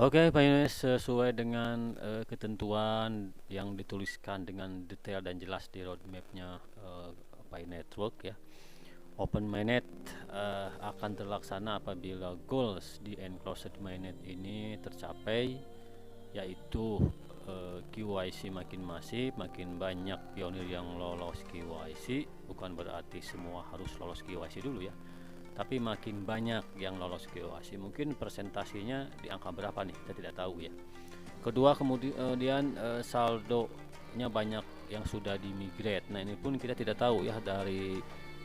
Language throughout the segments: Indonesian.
Oke, Pak Yunus, sesuai dengan ketentuan yang dituliskan dengan detail dan jelas di roadmapnya Pi Network ya. Open mainnet akan terlaksana apabila goals di enclosed mainnet ini tercapai, yaitu KYC makin masif, makin banyak pionir yang lolos KYC. Bukan berarti semua harus lolos KYC dulu ya, tapi makin banyak yang lolos KYC. Mungkin presentasinya di angka berapa nih, kita tidak tahu ya. Kedua, kemudian saldonya banyak yang sudah dimigrate. Nah, ini pun kita tidak tahu ya. Dari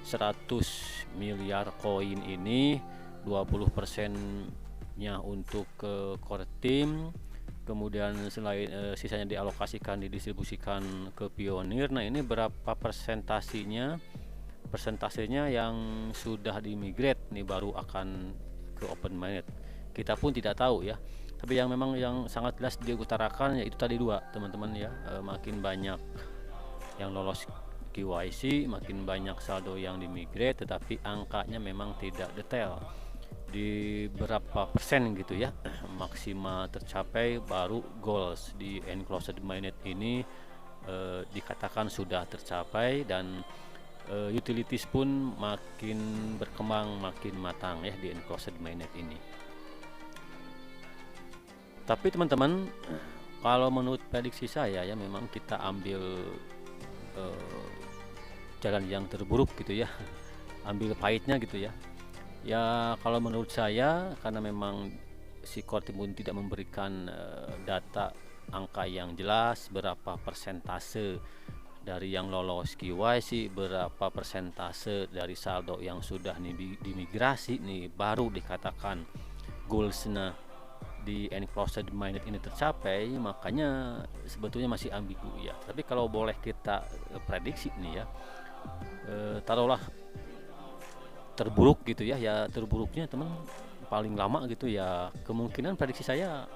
100 miliar koin ini 20%-nya untuk ke core team, kemudian selain sisanya dialokasikan, didistribusikan ke pionir. Nah, ini berapa persentasenya yang sudah dimigrate nih baru akan ke open mainnet, kita pun tidak tahu ya. Tapi yang memang yang sangat jelas diutarakan yaitu tadi dua teman-teman ya, makin banyak yang lolos KYC, makin banyak saldo yang dimigrate, tetapi angkanya memang tidak detail di berapa persen gitu ya maksimal tercapai baru goals di enclosed mainnet ini dikatakan sudah tercapai. Dan utilities pun makin berkembang, makin matang ya di enclosed mainnet ini. Tapi teman-teman, kalau menurut prediksi saya ya, memang kita ambil jalan yang terburuk gitu ya, ambil pahitnya gitu ya. Ya kalau menurut saya, karena memang si core team tidak memberikan data angka yang jelas, berapa persentase dari yang lolos KYC, berapa persentase dari saldo yang sudah dimigrasi nih baru dikatakan goalsnya di enclosed mainnet ini tercapai, makanya sebetulnya masih ambigu ya. Tapi kalau boleh kita prediksi nih ya, taruhlah terburuk gitu ya, ya terburuknya teman paling lama gitu ya, kemungkinan prediksi saya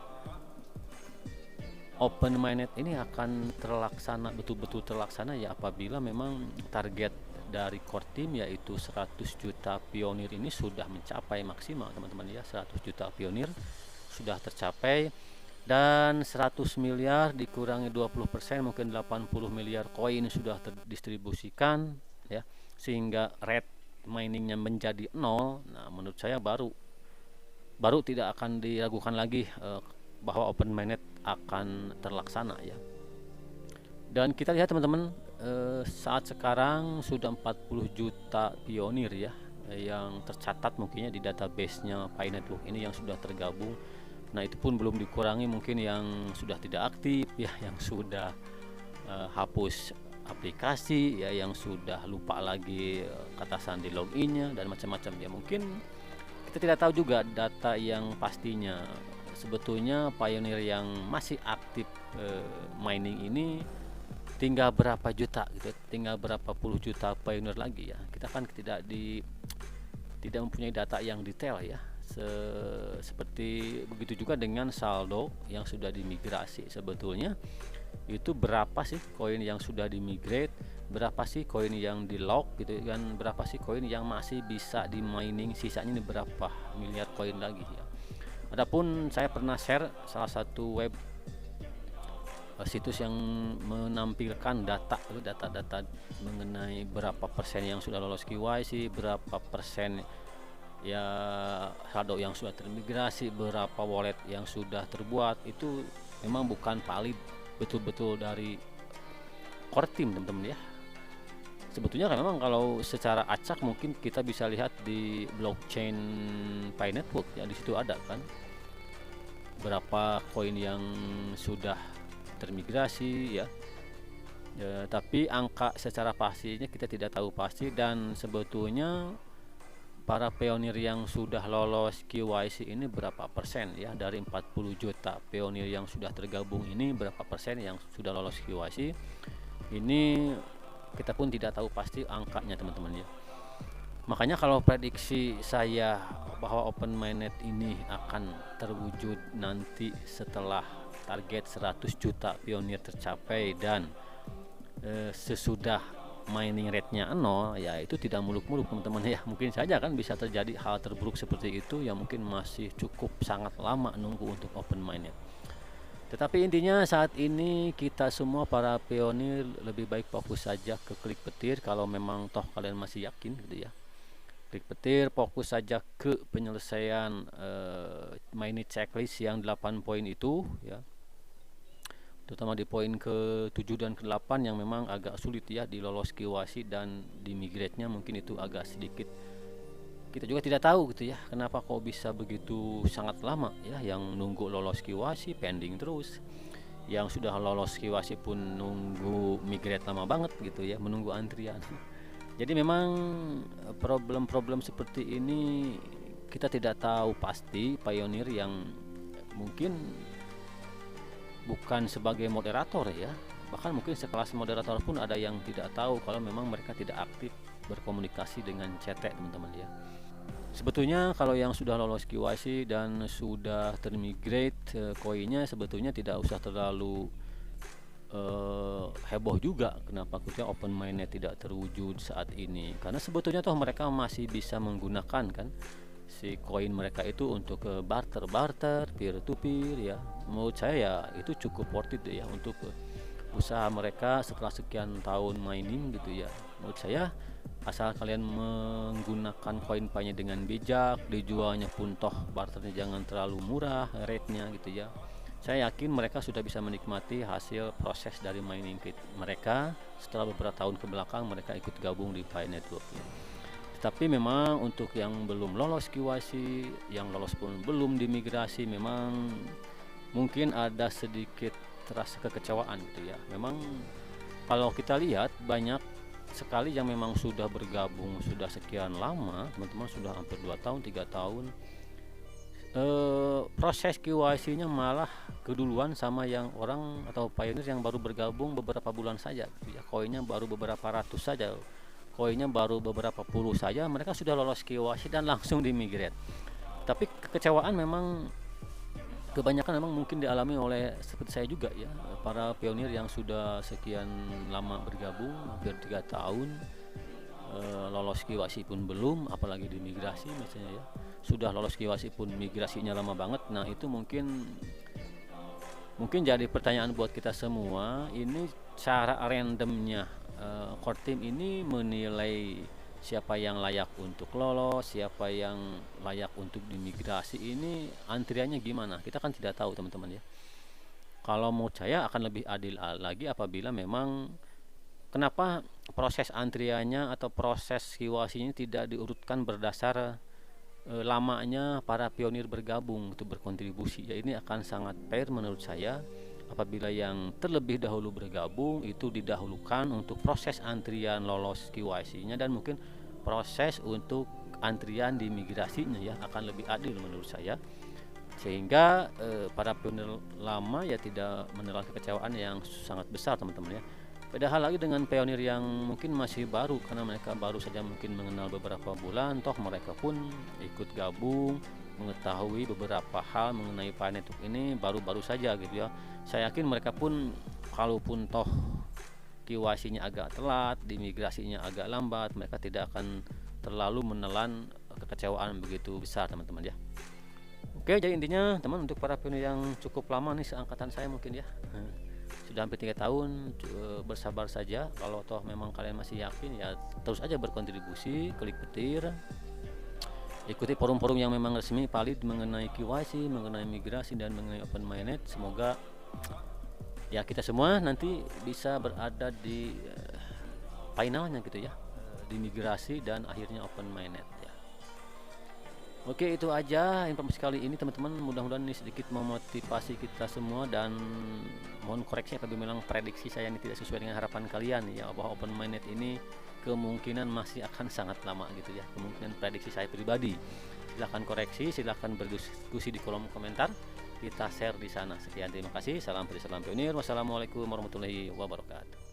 open mainnet ini akan terlaksana, betul-betul terlaksana ya, apabila memang target dari core team yaitu 100 juta pionir ini sudah mencapai maksimal teman-teman ya. 100 juta pionir sudah tercapai, dan 100 miliar dikurangi 20%, mungkin 80 miliar koin sudah terdistribusikan ya, sehingga rate miningnya menjadi 0. Nah, menurut saya baru tidak akan diragukan lagi bahwa open mainnet akan terlaksana ya. Dan kita lihat teman-teman, saat sekarang sudah 40 juta pionir ya yang tercatat mungkinnya di database-nya Pi Network ini yang sudah tergabung. Nah, itu pun belum dikurangi mungkin yang sudah tidak aktif ya, yang sudah hapus aplikasi ya, yang sudah lupa lagi kata sandi loginnya dan macam-macam ya. Mungkin kita tidak tahu juga data yang pastinya. Sebetulnya pioneer yang masih aktif mining ini tinggal berapa juta gitu, tinggal berapa puluh juta pioneer lagi ya. Kita kan tidak mempunyai data yang detail ya. Seperti begitu juga dengan saldo yang sudah dimigrasi. Sebetulnya itu berapa sih koin yang sudah dimigrate, berapa sih koin yang di lock gitu kan, berapa sih koin yang masih bisa di mining, sisanya ini berapa miliar koin lagi ya. Adapun saya pernah share salah satu web situs yang menampilkan data mengenai berapa persen yang sudah lolos KYC, berapa persen ya saldo yang sudah termigrasi, berapa wallet yang sudah terbuat. Itu memang bukan valid betul-betul dari core team teman-teman ya. Sebetulnya kan memang kalau secara acak mungkin kita bisa lihat di blockchain Pi Network ya, di situ ada kan berapa koin yang sudah termigrasi ya. Tapi angka secara pastinya kita tidak tahu pasti, dan sebetulnya para pionir yang sudah lolos KYC ini berapa persen ya, dari 40 juta pionir yang sudah tergabung ini berapa persen yang sudah lolos KYC ini, kita pun tidak tahu pasti angkanya teman-teman ya. Makanya kalau prediksi saya bahwa open mainnet ini akan terwujud nanti setelah target 100 juta pionir tercapai dan sesudah mining rate-nya 0, ya itu tidak muluk-muluk teman-teman ya. Mungkin saja kan bisa terjadi hal terburuk seperti itu, yang mungkin masih cukup sangat lama nunggu untuk open mainnet. Tetapi intinya saat ini kita semua para pionir lebih baik fokus saja ke klik petir kalau memang toh kalian masih yakin gitu ya. Klik petir, fokus saja ke penyelesaian mainnet checklist yang 8 poin itu ya. Terutama di poin ke-7 dan ke-8 yang memang agak sulit ya di lolos KYC dan di migrate-nya, mungkin itu agak sedikit kita juga tidak tahu gitu ya, kenapa kok bisa begitu sangat lama ya, yang nunggu lolos KYC pending terus, yang sudah lolos KYC pun nunggu migrate lama banget gitu ya, menunggu antrian. Jadi memang problem-problem seperti ini kita tidak tahu pasti. Pioneer yang mungkin bukan sebagai moderator ya, bahkan mungkin sekelas moderator pun ada yang tidak tahu kalau memang mereka tidak aktif berkomunikasi dengan CT teman-teman ya. Sebetulnya kalau yang sudah lolos KYC dan sudah termigrate koinnya, sebetulnya tidak usah terlalu heboh juga kenapa khususnya open mainnet tidak terwujud saat ini, karena sebetulnya toh mereka masih bisa menggunakan kan si koin mereka itu untuk barter peer to peer ya. Menurut saya ya itu cukup worth it ya untuk usaha mereka setelah sekian tahun mining gitu ya. Menurut saya asal kalian menggunakan koin pay-nya dengan bijak, dijualnya pun toh barternya jangan terlalu murah rate-nya gitu ya. Saya yakin mereka sudah bisa menikmati hasil proses dari mining kit mereka setelah beberapa tahun ke belakang mereka ikut gabung di Pi Network ya. Tapi memang untuk yang belum lolos KYC, yang lolos pun belum dimigrasi, memang mungkin ada sedikit terasa kekecewaan gitu ya. Memang kalau kita lihat banyak sekali yang memang sudah bergabung sudah sekian lama, teman-teman, sudah hampir 2 tahun 3 tahun, proses KYC-nya malah keduluan sama yang orang atau pioneer yang baru bergabung beberapa bulan saja gitu ya. Koinnya baru beberapa ratus saja, koinnya baru beberapa puluh saja, mereka sudah lolos KYC dan langsung dimigrate. Tapi kekecewaan memang kebanyakan memang mungkin dialami oleh seperti saya juga ya, para pionir yang sudah sekian lama bergabung hampir 3 tahun, lolos KYC pun belum, apalagi dimigrasi misalnya ya. Sudah lolos KYC pun migrasinya lama banget. Nah itu mungkin jadi pertanyaan buat kita semua, ini cara randomnya core team ini menilai siapa yang layak untuk lolos, siapa yang layak untuk dimigrasi, ini antriannya gimana? Kita kan tidak tahu teman-teman ya. Kalau mau saya akan lebih adil lagi apabila memang kenapa proses antriannya atau proses KYC-nya tidak diurutkan berdasar lamanya para pionir bergabung untuk berkontribusi ya. Ini akan sangat fair menurut saya apabila yang terlebih dahulu bergabung itu didahulukan untuk proses antrian lolos KYC-nya, dan mungkin proses untuk antrian di migrasinya ya, akan lebih adil menurut saya, sehingga para pionir lama ya tidak menelan kekecewaan yang sangat besar teman-teman ya. Beda hal lagi dengan pionir yang mungkin masih baru, karena mereka baru saja mungkin mengenal beberapa bulan, toh mereka pun ikut gabung, mengetahui beberapa hal mengenai Pi Network ini baru-baru saja gitu ya. Saya yakin mereka pun kalaupun toh KYC-nya agak telat, dimigrasinya agak lambat, mereka tidak akan terlalu menelan kekecewaan begitu besar teman-teman ya. Oke, jadi intinya teman, untuk para pionir yang cukup lama nih seangkatan saya mungkin ya, sudah hampir 3 tahun, bersabar saja. Kalau toh memang kalian masih yakin ya terus aja berkontribusi, klik petir, ikuti forum-forum yang memang resmi valid mengenai KYC, mengenai migrasi, dan mengenai open mainnet. Semoga ya kita semua nanti bisa berada di finalnya gitu ya, di migrasi dan akhirnya open mainnet ya. Oke, itu aja informasi kali ini teman-teman. Mudah-mudahan ini sedikit memotivasi kita semua, dan mohon koreksi apabila memang prediksi saya ini tidak sesuai dengan harapan kalian ya, bahwa open mainnet ini kemungkinan masih akan sangat lama gitu ya, kemungkinan prediksi saya pribadi. Silahkan koreksi, silahkan berdiskusi di kolom komentar, kita share di sana. Sekian, terima kasih, salam pionir, wassalamualaikum warahmatullahi wabarakatuh.